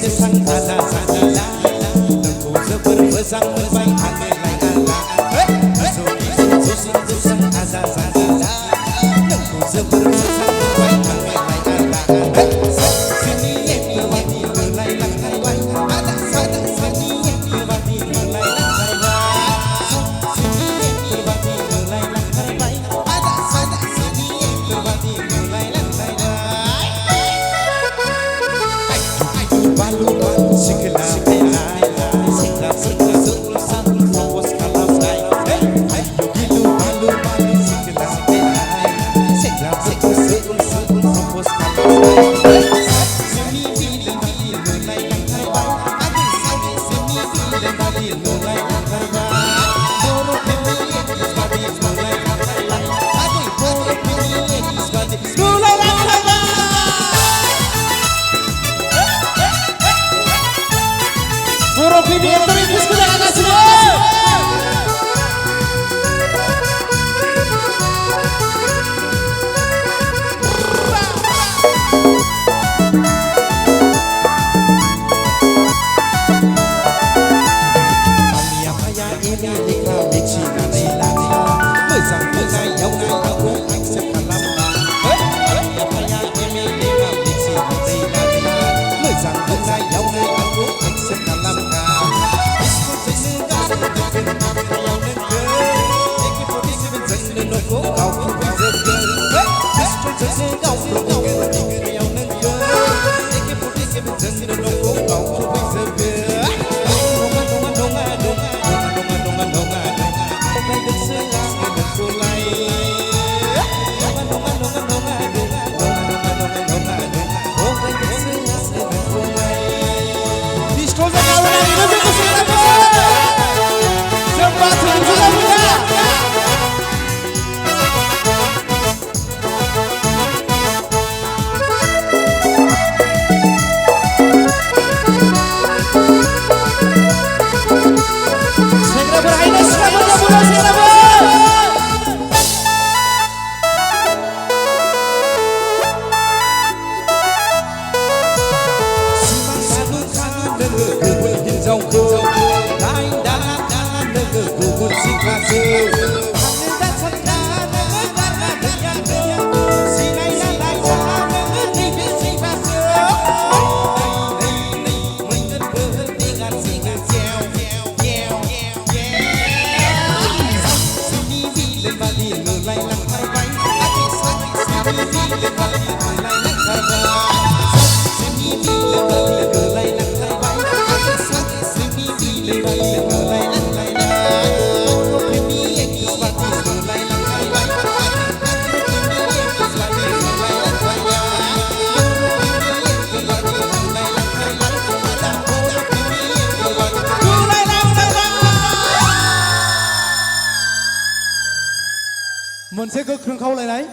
sang ada sadala Nunggu seber besang berbang ane lai ala Susu sang ada sadala Nunggu seber besang berbang ane lai ala Sini yang berbagi belai lantai wai Ada sada sini yang berbagi belai lantai wai Sini yang berbagi belai lantai wai Ada sada sini yang berbagi belai lantai wai Balu balu sikla pelai sikla sikla sikla sikla fokus kalam dai ayo gilu balu balu sikla pelai sikla sikla sikla sikla fokus kalam dai semi bil bil mulai lantai bai adi sami semi bil bil mulai lantai bai boro pili badi mulai lantai bai adi boro pili badi mulai lantai bai Puro video terus sudah ada semua. Amia paya ini dikau diksi nanti lagi. Mesang mesai yang aku akses kalam. Amia paya ini dikau diksi nanti lagi. Mesang mesai yang aku akses kalam. Mình sẽ có khương khâu lại đấy.